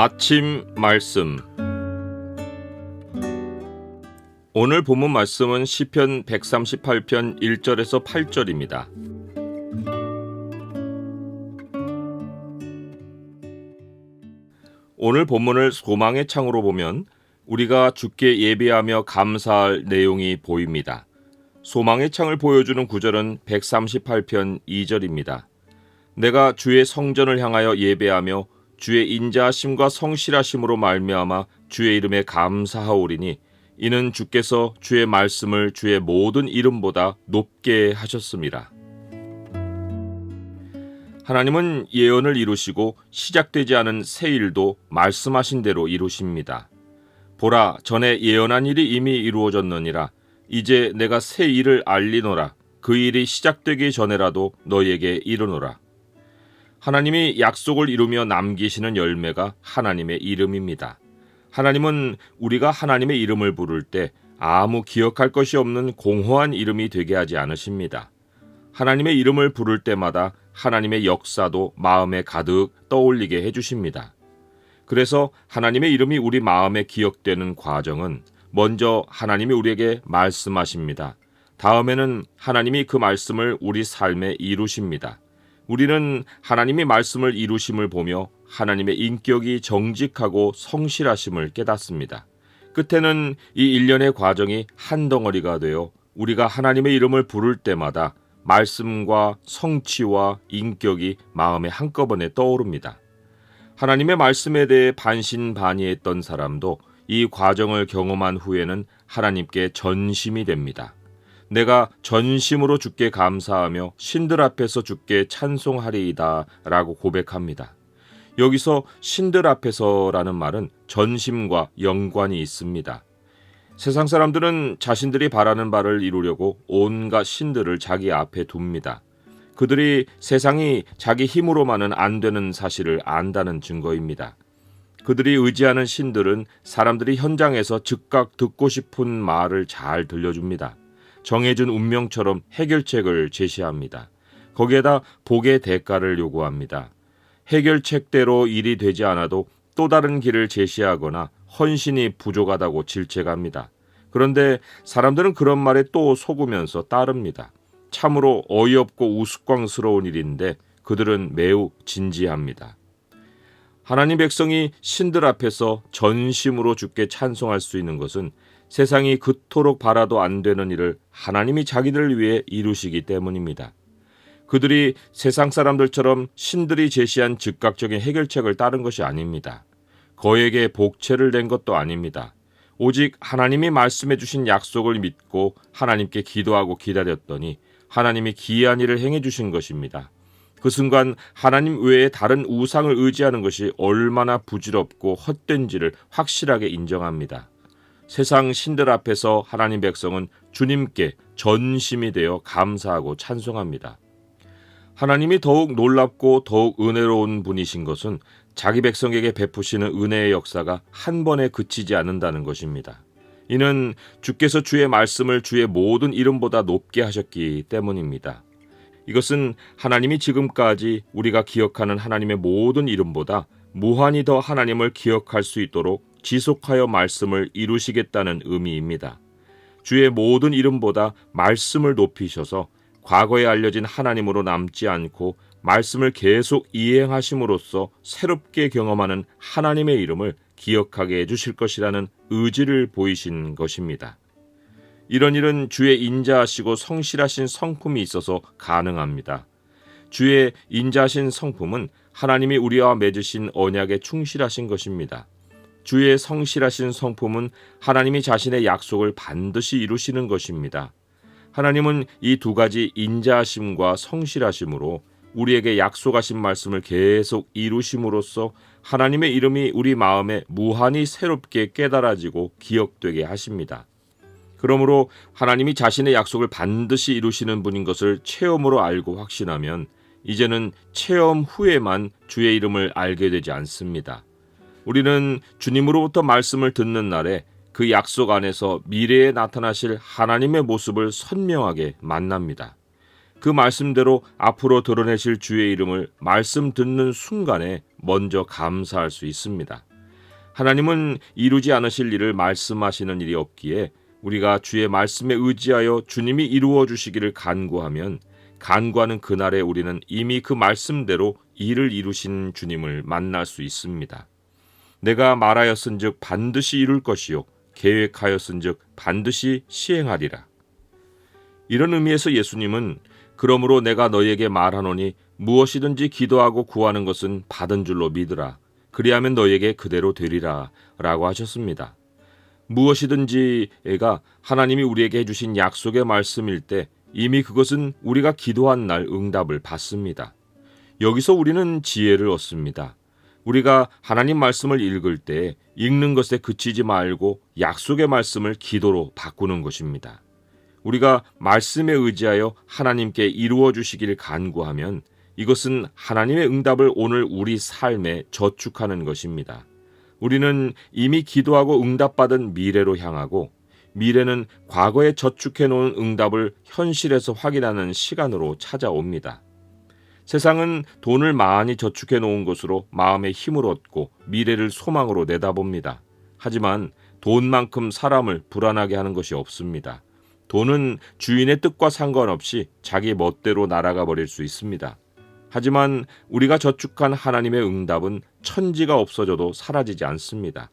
아침 말씀. 오늘 본문 말씀은 시편 138편 1절에서 8절입니다. 오늘 본문을 소망의 창으로 보면 우리가 주께 예배하며 감사할 내용이 보입니다. 소망의 창을 보여주는 구절은 138편 2절입니다. 내가 주의 성전을 향하여 예배하며 주의 인자하심과 성실하심으로 말미암아 주의 이름에 감사하오리니 이는 주께서 주의 말씀을 주의 모든 이름보다 높게 하셨습니다. 하나님은 예언을 이루시고 시작되지 않은 새 일도 말씀하신 대로 이루십니다. 보라, 전에 예언한 일이 이미 이루어졌느니라. 이제 내가 새 일을 알리노라. 그 일이 시작되기 전에라도 너희에게 이르노라. 하나님이 약속을 이루며 남기시는 열매가 하나님의 이름입니다. 하나님은 우리가 하나님의 이름을 부를 때 아무 기억할 것이 없는 공허한 이름이 되게 하지 않으십니다. 하나님의 이름을 부를 때마다 하나님의 역사도 마음에 가득 떠올리게 해주십니다. 그래서 하나님의 이름이 우리 마음에 기억되는 과정은 먼저 하나님이 우리에게 말씀하십니다. 다음에는 하나님이 그 말씀을 우리 삶에 이루십니다. 우리는 하나님의 말씀을 이루심을 보며 하나님의 인격이 정직하고 성실하심을 깨닫습니다. 끝에는 이 일련의 과정이 한 덩어리가 되어 우리가 하나님의 이름을 부를 때마다 말씀과 성취와 인격이 마음에 한꺼번에 떠오릅니다. 하나님의 말씀에 대해 반신반의했던 사람도 이 과정을 경험한 후에는 하나님께 전심이 됩니다. 내가 전심으로 주께 감사하며 신들 앞에서 주께 찬송하리이다 라고 고백합니다. 여기서 신들 앞에서라는 말은 전심과 연관이 있습니다. 세상 사람들은 자신들이 바라는 바를 이루려고 온갖 신들을 자기 앞에 둡니다. 그들이 세상이 자기 힘으로만은 안 되는 사실을 안다는 증거입니다. 그들이 의지하는 신들은 사람들이 현장에서 즉각 듣고 싶은 말을 잘 들려줍니다. 정해준 운명처럼 해결책을 제시합니다. 거기에다 복의 대가를 요구합니다. 해결책대로 일이 되지 않아도 또 다른 길을 제시하거나 헌신이 부족하다고 질책합니다. 그런데 사람들은 그런 말에 또 속으면서 따릅니다. 참으로 어이없고 우스꽝스러운 일인데 그들은 매우 진지합니다. 하나님 백성이 신들 앞에서 전심으로 주께 찬송할 수 있는 것은 세상이 그토록 바라도 안 되는 일을 하나님이 자기들을 위해 이루시기 때문입니다. 그들이 세상 사람들처럼 신들이 제시한 즉각적인 해결책을 따른 것이 아닙니다. 거에게 복채를 낸 것도 아닙니다. 오직 하나님이 말씀해 주신 약속을 믿고 하나님께 기도하고 기다렸더니 하나님이 기이한 일을 행해 주신 것입니다. 그 순간 하나님 외에 다른 우상을 의지하는 것이 얼마나 부질없고 헛된지를 확실하게 인정합니다. 세상 신들 앞에서 하나님 백성은 주님께 전심이 되어 감사하고 찬송합니다. 하나님이 더욱 놀랍고 더욱 은혜로운 분이신 것은 자기 백성에게 베푸시는 은혜의 역사가 한 번에 그치지 않는다는 것입니다. 이는 주께서 주의 말씀을 주의 모든 이름보다 높게 하셨기 때문입니다. 이것은 하나님이 지금까지 우리가 기억하는 하나님의 모든 이름보다 무한히 더 하나님을 기억할 수 있도록 지속하여 말씀을 이루시겠다는 의미입니다. 주의 모든 이름보다 말씀을 높이셔서 과거에 알려진 하나님으로 남지 않고 말씀을 계속 이행하심으로써 새롭게 경험하는 하나님의 이름을 기억하게 해주실 것이라는 의지를 보이신 것입니다. 이런 일은 주의 인자하시고 성실하신 성품이 있어서 가능합니다. 주의 인자하신 성품은 하나님이 우리와 맺으신 언약에 충실하신 것입니다. 주의 성실하신 성품은 하나님이 자신의 약속을 반드시 이루시는 것입니다. 하나님은 이 두 가지 인자하심과 성실하심으로 우리에게 약속하신 말씀을 계속 이루심으로써 하나님의 이름이 우리 마음에 무한히 새롭게 깨달아지고 기억되게 하십니다. 그러므로 하나님이 자신의 약속을 반드시 이루시는 분인 것을 체험으로 알고 확신하면 이제는 체험 후에만 주의 이름을 알게 되지 않습니다. 우리는 주님으로부터 말씀을 듣는 날에 그 약속 안에서 미래에 나타나실 하나님의 모습을 선명하게 만납니다. 그 말씀대로 앞으로 드러내실 주의 이름을 말씀 듣는 순간에 먼저 감사할 수 있습니다. 하나님은 이루지 않으실 일을 말씀하시는 일이 없기에 우리가 주의 말씀에 의지하여 주님이 이루어 주시기를 간구하면 간구하는 그날에 우리는 이미 그 말씀대로 일을 이루신 주님을 만날 수 있습니다. 내가 말하였은즉 반드시 이룰 것이요 계획하였은즉 반드시 시행하리라. 이런 의미에서 예수님은 그러므로 내가 너희에게 말하노니 무엇이든지 기도하고 구하는 것은 받은 줄로 믿으라. 그리하면 너희에게 그대로 되리라 라고 하셨습니다. 무엇이든지가 하나님이 우리에게 해주신 약속의 말씀일 때 이미 그것은 우리가 기도한 날 응답을 받습니다. 여기서 우리는 지혜를 얻습니다. 우리가 하나님 말씀을 읽을 때 읽는 것에 그치지 말고 약속의 말씀을 기도로 바꾸는 것입니다. 우리가 말씀에 의지하여 하나님께 이루어 주시기를 간구하면 이것은 하나님의 응답을 오늘 우리 삶에 저축하는 것입니다. 우리는 이미 기도하고 응답받은 미래로 향하고 미래는 과거에 저축해 놓은 응답을 현실에서 확인하는 시간으로 찾아옵니다. 세상은 돈을 많이 저축해 놓은 것으로 마음의 힘을 얻고 미래를 소망으로 내다봅니다. 하지만 돈만큼 사람을 불안하게 하는 것이 없습니다. 돈은 주인의 뜻과 상관없이 자기 멋대로 날아가 버릴 수 있습니다. 하지만 우리가 저축한 하나님의 응답은 천지가 없어져도 사라지지 않습니다.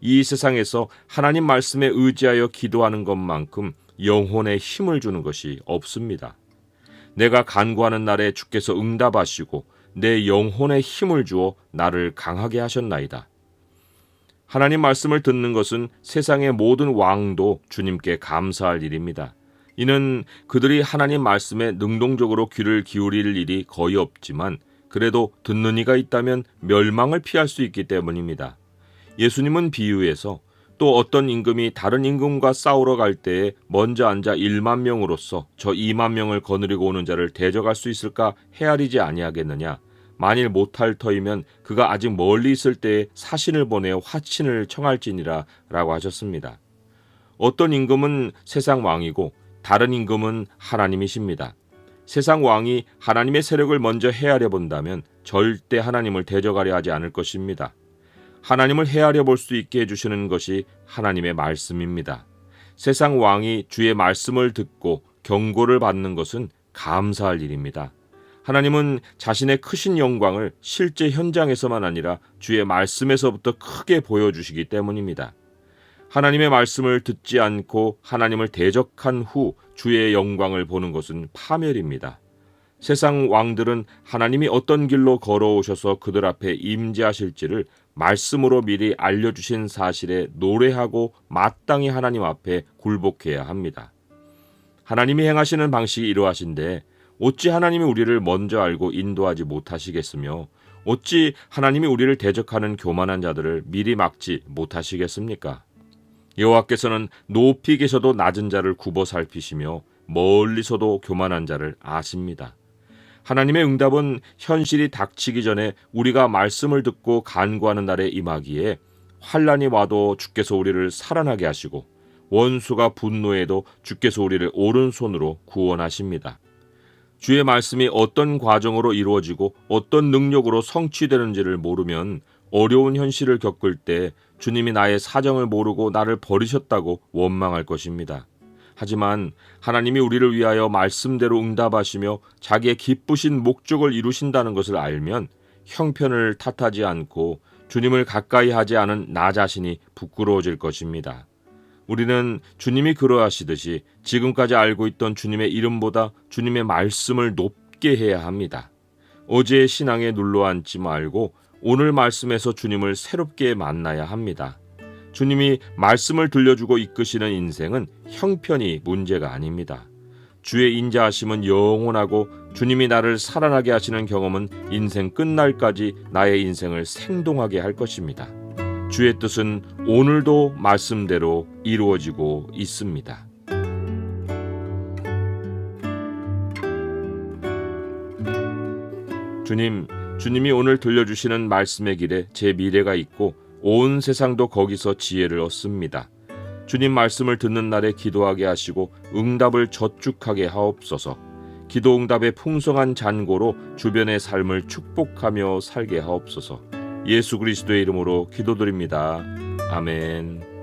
이 세상에서 하나님 말씀에 의지하여 기도하는 것만큼 영혼에 힘을 주는 것이 없습니다. 내가 간구하는 날에 주께서 응답하시고 내 영혼에 힘을 주어 나를 강하게 하셨나이다. 하나님 말씀을 듣는 것은 세상의 모든 왕도 주님께 감사할 일입니다. 이는 그들이 하나님 말씀에 능동적으로 귀를 기울일 일이 거의 없지만 그래도 듣는 이가 있다면 멸망을 피할 수 있기 때문입니다. 예수님은 비유에서 또 어떤 임금이 다른 임금과 싸우러 갈 때에 먼저 앉아 1만 명으로서 저 2만 명을 거느리고 오는 자를 대적할 수 있을까 헤아리지 아니하겠느냐. 만일 못할 터이면 그가 아직 멀리 있을 때에 사신을 보내어 화친을 청할지니라 라고 하셨습니다. 어떤 임금은 세상 왕이고 다른 임금은 하나님이십니다. 세상 왕이 하나님의 세력을 먼저 헤아려 본다면 절대 하나님을 대적하려 하지 않을 것입니다. 하나님을 헤아려 볼 수 있게 해주시는 것이 하나님의 말씀입니다. 세상 왕이 주의 말씀을 듣고 경고를 받는 것은 감사할 일입니다. 하나님은 자신의 크신 영광을 실제 현장에서만 아니라 주의 말씀에서부터 크게 보여주시기 때문입니다. 하나님의 말씀을 듣지 않고 하나님을 대적한 후 주의 영광을 보는 것은 파멸입니다. 세상 왕들은 하나님이 어떤 길로 걸어오셔서 그들 앞에 임재하실지를 말씀으로 미리 알려주신 사실에 노래하고 마땅히 하나님 앞에 굴복해야 합니다. 하나님이 행하시는 방식이 이러하신데 어찌 하나님이 우리를 먼저 알고 인도하지 못하시겠으며 어찌 하나님이 우리를 대적하는 교만한 자들을 미리 막지 못하시겠습니까? 여호와께서는 높이 계셔도 낮은 자를 굽어 살피시며 멀리서도 교만한 자를 아십니다. 하나님의 응답은 현실이 닥치기 전에 우리가 말씀을 듣고 간구하는 날에 임하기에 환난이 와도 주께서 우리를 살아나게 하시고 원수가 분노해도 주께서 우리를 오른손으로 구원하십니다. 주의 말씀이 어떤 과정으로 이루어지고 어떤 능력으로 성취되는지를 모르면 어려운 현실을 겪을 때 주님이 나의 사정을 모르고 나를 버리셨다고 원망할 것입니다. 하지만 하나님이 우리를 위하여 말씀대로 응답하시며 자기의 기쁘신 목적을 이루신다는 것을 알면 형편을 탓하지 않고 주님을 가까이 하지 않은 나 자신이 부끄러워질 것입니다. 우리는 주님이 그러하시듯이 지금까지 알고 있던 주님의 이름보다 주님의 말씀을 높게 해야 합니다. 어제의 신앙에 눌러앉지 말고 오늘 말씀에서 주님을 새롭게 만나야 합니다. 주님이 말씀을 들려주고 이끄시는 인생은 형편이 문제가 아닙니다. 주의 인자하심은 영원하고 주님이 나를 살아나게 하시는 경험은 인생 끝날까지 나의 인생을 생동하게 할 것입니다. 주의 뜻은 오늘도 말씀대로 이루어지고 있습니다. 주님이 오늘 들려주시는 말씀의 길에 제 미래가 있고 온 세상도 거기서 지혜를 얻습니다. 주님 말씀을 듣는 날에 기도하게 하시고 응답을 저축하게 하옵소서. 기도 응답의 풍성한 잔고로 주변의 삶을 축복하며 살게 하옵소서. 예수 그리스도의 이름으로 기도드립니다. 아멘.